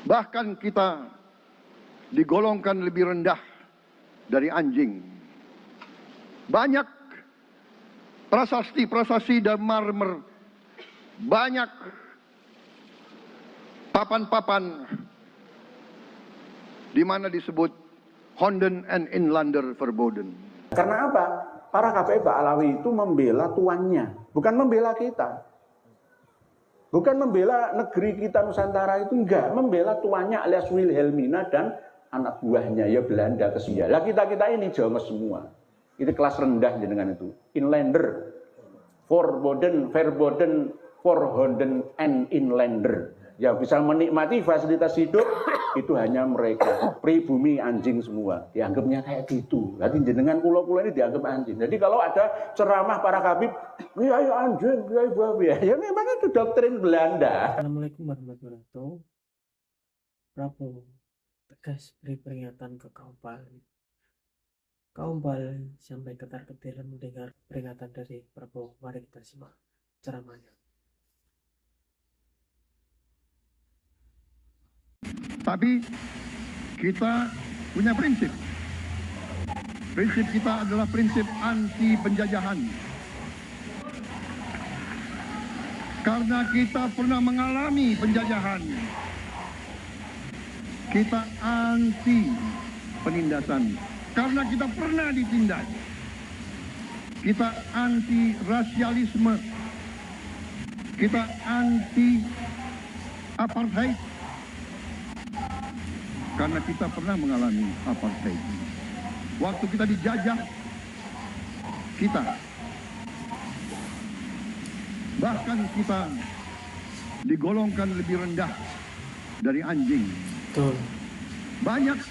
Bahkan kita digolongkan lebih rendah dari anjing. Banyak prasasti-prasasti dan marmer, banyak papan-papan di mana disebut Honden and Inlander Verboden. Karena apa? Para KPI Pak Alawi itu membela tuannya, bukan membela kita. Bukan membela negeri kita Nusantara itu, enggak. Membela tuannya alias Wilhelmina dan anak buahnya, ya Belanda kesia. Lah kita-kita ini Jawa semua. Itu kelas rendah jenengan itu. Inlander, Verboden, Verhonden, and Inlander. Ya bisa menikmati fasilitas hidup itu hanya mereka. Pribumi anjing semua. Dianggapnya kayak gitu. Berarti jenengan pulau-pulau ini dianggap anjing. Jadi kalau ada ceramah para kabib, ya anjing, ya babi. Ya memang itu doktrin Belanda. Assalamualaikum warahmatullahi wabarakatuh. Prabowo tegas beri peringatan ke kaum Bali. Kaum Bali sampai ketar-ketir mendengar peringatan dari Prabowo. Mari kita simak ceramahnya. Tapi kita punya prinsip. Prinsip kita adalah prinsip anti penjajahan. Karena kita pernah mengalami penjajahan. Kita anti penindasan. Karena kita pernah ditindas. Kita anti rasialisme. Kita anti apartheid. Karena kita pernah mengalami apartheid. Waktu kita dijajah, kita bahkan kita digolongkan lebih rendah dari anjing. Betul. Banyak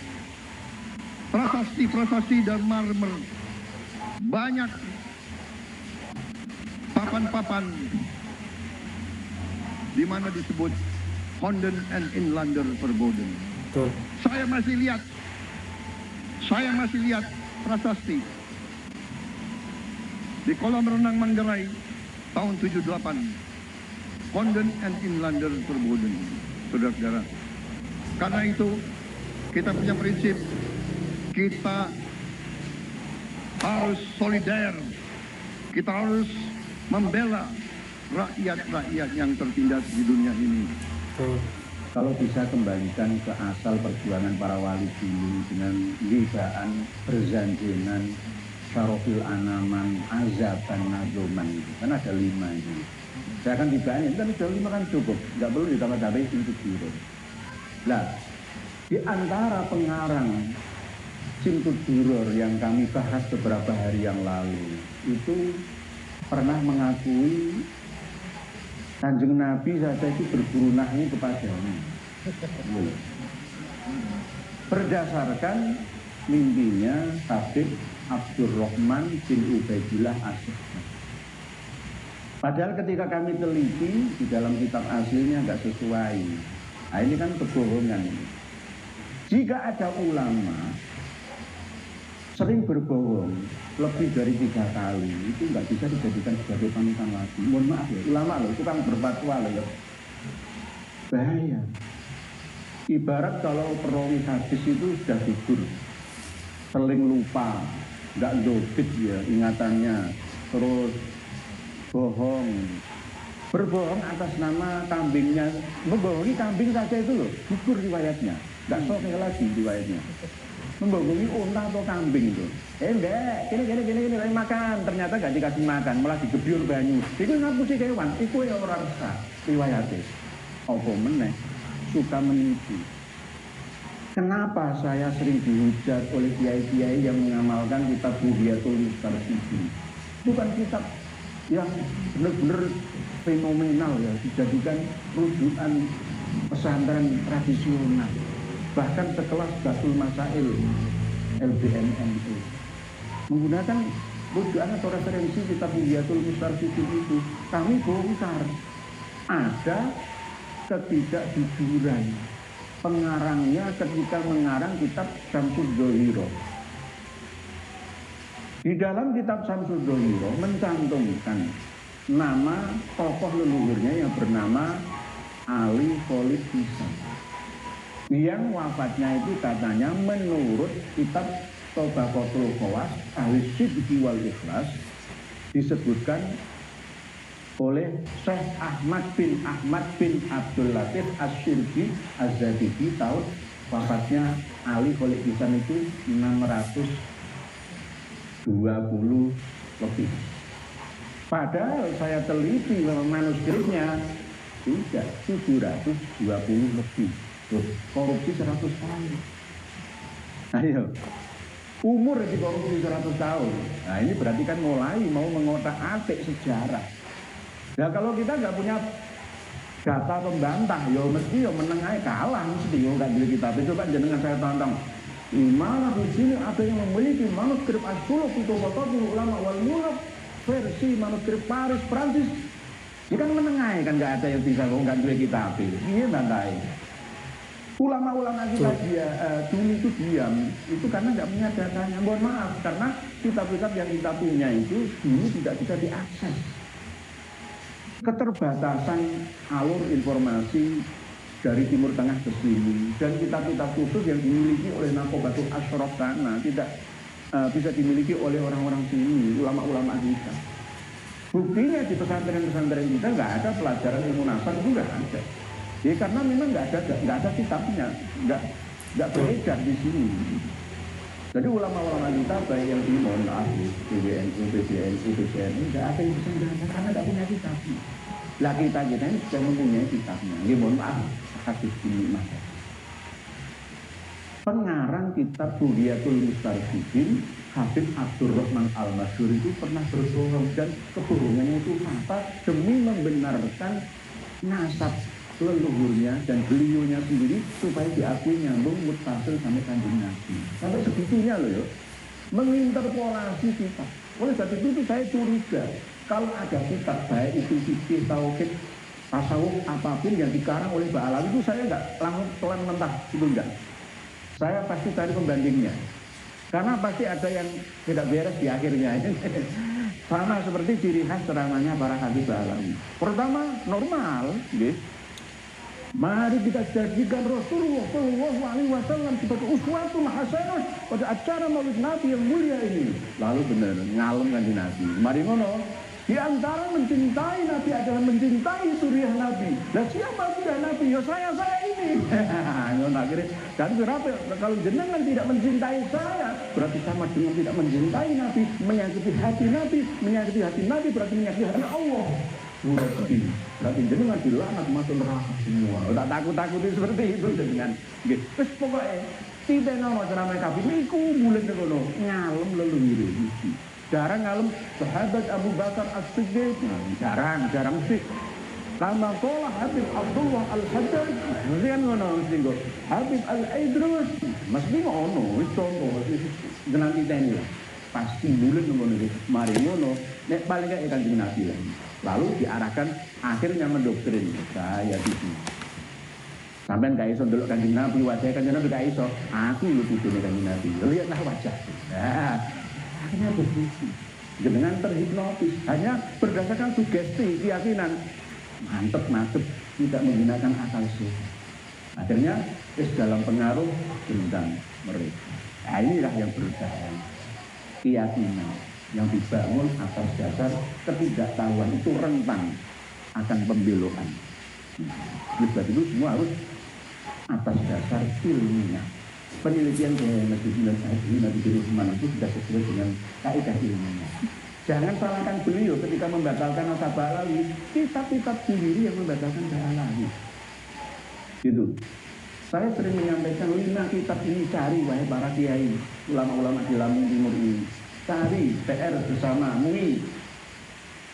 prasasti-prasasti dan marmer, banyak papan-papan di mana disebut Honden and Inlander Verboden. Betul. Saya masih lihat prasasti di kolam renang Manggarai tahun 78. Honden and Inlander Verboden, saudara-saudara. Karena itu kita punya prinsip, kita harus solider, kita harus membela rakyat-rakyat yang tertindas di dunia ini. Betul. Kalau bisa kembalikan ke asal perjuangan para wali dulu dengan gibaan, berzanjenan, syarofil anaman, azaban, nazoman. Kan ada 5 ini. Saya akan tibain, kan sudah 5 kan cukup. Nggak perlu ditambah-tambahin untuk biru. Nah, di antara pengarang Cintud Duror yang kami bahas beberapa hari yang lalu, itu pernah mengakui Kanjeng Nabi saja itu berburu nahi kepadanya. Berdasarkan mimpinya Habib Abdurrahman bin Ubaidillah As-Sihah. Padahal ketika kami teliti di dalam kitab aslinya nggak sesuai. Nah ini kan kebohongan. Jika ada ulama sering berbohong lebih dari 3 kali, itu nggak bisa dijadikan sebagai panutan lagi. Mohon maaf ya, ulama loh, itu kan berfatwa loh ya. Bahaya. Ibarat kalau perawi hadis itu sudah tidur, seling lupa, nggak dobit ya ingatannya, terus bohong, berbohong atas nama kambingnya, membohongi kambing saja itu loh, gugur riwayatnya, nggak sokeh lagi riwayatnya. Membohongi unta atau kambing itu. Enggak, gini makan, ternyata gak dikasih makan, malah digebyur banyu. Itu ngapusi kewan, itu yang orang sah riwayatnya. Apa meneh suka menipu. Kenapa saya sering dihujat oleh kiai-kiai yang mengamalkan kitab Bughyatul Mustarsyidin? Bukan kitab yang benar-benar fenomenal ya, dijadikan rujukan pesantren tradisional. Bahkan sekelas Basul Masail LBMNU menggunakan rujukan atau referensi kitab Bughyatul Mustarsyidin itu. Kami bongkar ada ketidakjujuran pengarangnya ketika mengarang kitab Syamsul Dhohiro. Di dalam kitab Syamsul Dhohiro mencantumkan nama tokoh leluhurnya yang bernama Ali Khalid Hisam. Yang wafatnya itu katanya menurut kitab Tabaqatul Khawas Ahli Sidqi wal Ikhlas disebutkan oleh Syekh Ahmad bin Abdul Latif Asy-Syirki Az-Zabidi, tahun wafatnya Ali Khalid Pisan itu 620 lebih. Padahal saya teliti manuskripnya tidak, 720 lebih. Korupsi 100 tahun. Ayo, umur di korupsi 100 tahun. Nah ini berarti kan mulai mau mengotak-atik sejarah. Nah kalau kita nggak punya data pembantah, yo mesti yo menengah kalah mesti yo nggak beli kitab itu. Coba jenengan saya tonton. Di mana di sini ada yang memiliki manuskrip As-Suluk itu Tabaqatul Ulama wal Muluk versi manuskrip Paris Prancis. Ini kan menengah kan nggak ada yang bisa nggak beli kitab itu. Iya bantai. Ulama-ulama kita dulu itu diam itu karena nggak punya datanya. Mohon maaf karena kitab-kitab yang kita punya itu dulu tidak bisa diakses. Keterbatasan alur informasi dari Timur Tengah ke sini dan kitab-kitab khusus yang dimiliki oleh Naqobatul Asyraf sana tidak bisa dimiliki oleh orang-orang sini, ulama-ulama kita. Buktinya di pesantren-pesantren kita nggak ada pelajaran ilmu nasab itu nggak ada. Ya karena memang nggak ada kitabnya, nggak beredar di sini. Jadi ulama-ulama kita baik yang di mohon maaf, PBNU, PBNU, PBNU nggak ada yang bisa menjelaskan karena nggak punya kitabnya. Lah kita ini sudah mempunyai kitabnya. Ya mohon maaf, hadis ini mas. Pengarang kitab Bughyatul Mustarsyidin Habib Abdurrahman Al-Masyhur itu pernah berbohong dan kebohongannya itu fakta demi membenarkan nasab leluhurnya dan beliaunya sendiri supaya diakui nyambung muttasil sampai Kanjeng Nabi. Sampai segitunya loh ya, menginterpolasi kita. Oleh sebab itu saya curiga kalau ada kitab baik itu fikih, tauhid, tasawuf apapun yang dikarang oleh Mbak Alawi itu saya nggak langsung telan mentah itu enggak. Saya pasti cari pembandingnya. Karena pasti ada yang tidak beres di akhirnya. Sama seperti ciri khas ceramahnya para hadis Mbak Alawi. Pertama normal, gitu. Mari kita jadikan Rasulullah Shallallahu Alaihi Wasallam sebagai uswatul hasanah pada acara Maulid Nabi yang mulia ini. Lalu benar ngalem kan di Nabi. Mari ngono. Di antara mencintai Nabi adalah mencintai suriah Nabi. Dan siapa suriah Nabi? Ya saya ini. Akhirnya dan berapa? Kalau jenengan tidak mencintai saya, berarti sama dengan tidak mencintai Nabi, menyakiti hati Nabi berarti menyakiti hati Allah. Berarti jenengan dilaknat masuk neraka semua. Tak takut-takuti seperti itu dengan. Terus pokoknya tidak nama ceramah kabeh niku mulai ngono ngalem leluhur iki. Jarang ngalem sahabat Abu Bakar As-Siddiq. Jarang sih. Kama qala Habib Abdullah Al-Haddad. Mesti kan ngono mesti kok. Habib Al-Aidrus. Mesti ngono wis contoh jeneng titeni. Pasti mulai ngono iki. Mari ngono nek paling gak Kanjeng Nabi lah. Lalu diarahkan akhirnya mendoktrin saya itu sampai gak iso ndelok Kanjeng Nabi wajah Kanjeng Nabi gak iso aku lu putune Kanjeng Nabi lihatlah wajah akhirnya begitu dengan terhipnotis hanya berdasarkan sugesti keyakinan mantep tidak menggunakan akal sehat akhirnya dalam pengaruh tentang mereka. Nah inilah yang berbahaya, keyakinan yang dibangun atas dasar ketidaktahuan itu rentan akan pembelokan. Sebab itu semua harus atas dasar ilmiah. Penelitian dari Nabi Sulaiman itu sudah sesuai dengan kaidah ilmiah. Jangan salahkan beliau ketika membatalkan nasabah Alawi. Kitab-kitab sendiri yang membatalkan Alawi. Gitu. Saya sering menyampaikan 5 kitab ini cari wahai para kiai, ulama-ulama di Lampung Timur ini. Cari PR bersama MUI.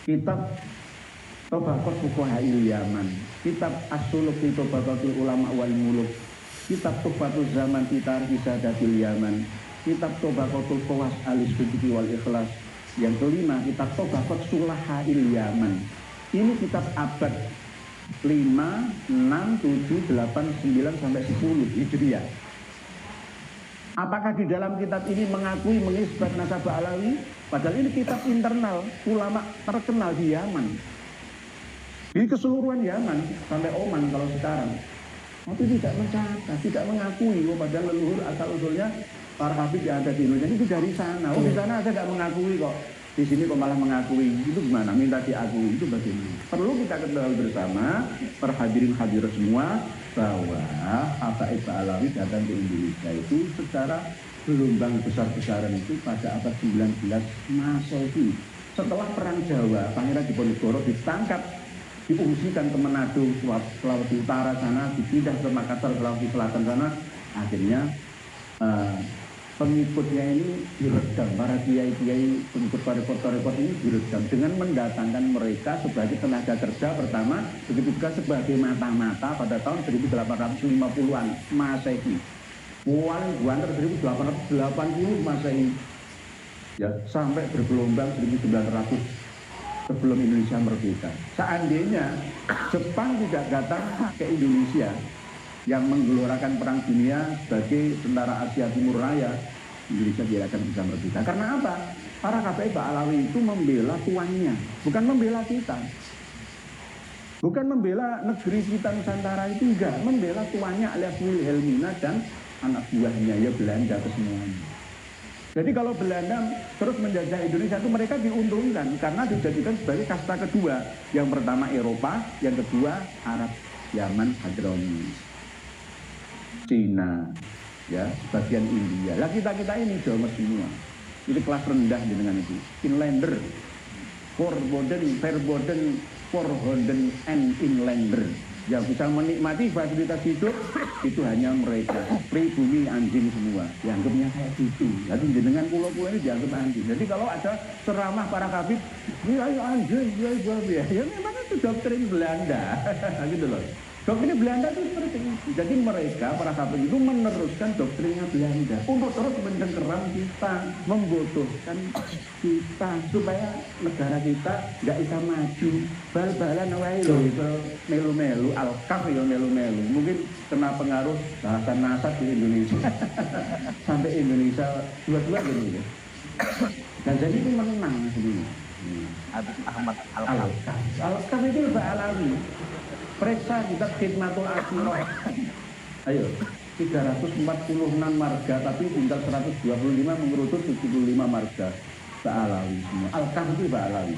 Kitab Tabaqat Fuqaha'il Yaman, kitab As-Suluk fi Tabaqatul Ulama wal Muluk, kitab Tuhfatul Zaman fi Tarikh Sadatil Yaman, kitab Tabaqatul Khawas Al-Sidqi wal Ikhlas. Yang kelima, kitab Tabaqat Sulaha'il Yaman. Ini kitab abad 5, 6, 7, 8, 9 sampai 10 Hijriah. Apakah di dalam kitab ini mengakui mengisbat nasabah Alawi? Padahal ini kitab internal ulama terkenal di Yaman, di keseluruhan Yaman sampai Oman kalau sekarang. tapi tidak mencatat, tidak mengakui padahal leluhur asal usulnya para habib yang ada di Indonesia itu dari sana. Oh di sana aja tidak mengakui kok, di sini kok malah mengakui. Itu gimana? Minta diakui itu bagaimana? Perlu kita ketahui bersama, para hadirin hadirat semua, bahwa Habaib Ba'alawi datang ke Indonesia itu secara gelombang besar-besaran itu pada abad 19 Masehi. Setelah perang Jawa, Pangeran Diponegoro ditangkap, diungsikan ke Manado, Sulawesi Utara sana, dipindah ke Makassar, Sulawesi Selatan sana. Akhirnya pengikutnya ini diredam, para kiai-kiai pengikut rekod ini diredam dengan mendatangkan mereka sebagai tenaga kerja pertama, begitu juga sebagai mata-mata pada tahun 1850-an Masehi. Paling banter 1880 Masehi. Ya, sampai bergelombang 1900 sebelum Indonesia merdeka. Seandainya Jepang tidak datang ke Indonesia yang menggelorakan perang dunia sebagai tentara Asia Timur Raya, Indonesia tidak akan bisa merdeka. Karena apa? Para Habaib Ba'alawi itu membela tuannya, bukan membela kita. Bukan membela negeri kita Nusantara itu, enggak, membela tuannya alias Wilhelmina dan anak buahnya, ya Belanda kesemuanya. Jadi kalau Belanda terus menjajah Indonesia itu mereka diuntungkan karena dijadikan sebagai kasta kedua. Yang pertama Eropa, yang kedua Arab, Yaman, Hadrami, Cina, ya, bagian India. Lah kita ini Jawa semua. Itu kelas rendah dengan itu. Inlander, verboden, and inlander. Yang bisa menikmati fasilitas hidup itu hanya mereka. Pribumi anjing semua. Dianggapnya kayak gitu. Jadi dengan pulau-pulau ini dianggap anjing. Jadi kalau ada ceramah para habib, ya anjing, ya memang itu doktrin Belanda. Gitu loh. Doktrin Belanda itu seperti itu. Jadi mereka, para habib itu meneruskan doktrinnya Belanda untuk terus mencengkeram kita, membodohkan kita supaya negara kita nggak bisa maju. Bal-balan wae lho iso melu-melu, al-kaf ya melu-melu. Mungkin kena pengaruh bahasa nasab di Indonesia. Sampai Indonesia dua-dua gitu ya. Dan jadi itu menang sebenarnya. Ahmad Al-Kaf. Al-Kaf itu Ba'alawi. Periksa kita khidmatul asmah. Ayo, 346 marga tapi tinggal 125 mengerucut 75 marga Ba'alawi semua. Al-Kaf itu Ba'alawi.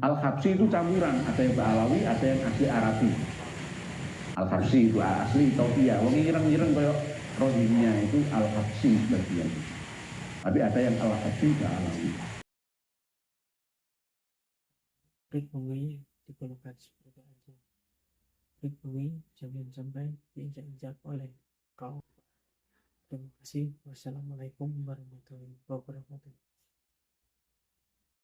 Al-Habsi itu campuran, ada yang Ba'alawi, ada yang asli Arabi. Al-Habsi itu asli Ethiopia. Wong ireng-ireng kayak Rohingya itu Al-Habsi sebagian. Tapi ada yang Al-Habsi Ba'alawi. Pribumi digunakan sebagai anjing. Pribumi jangan sampai diinjak-injak oleh kaum. Terima kasih. Wassalamualaikum warahmatullahi wabarakatuh.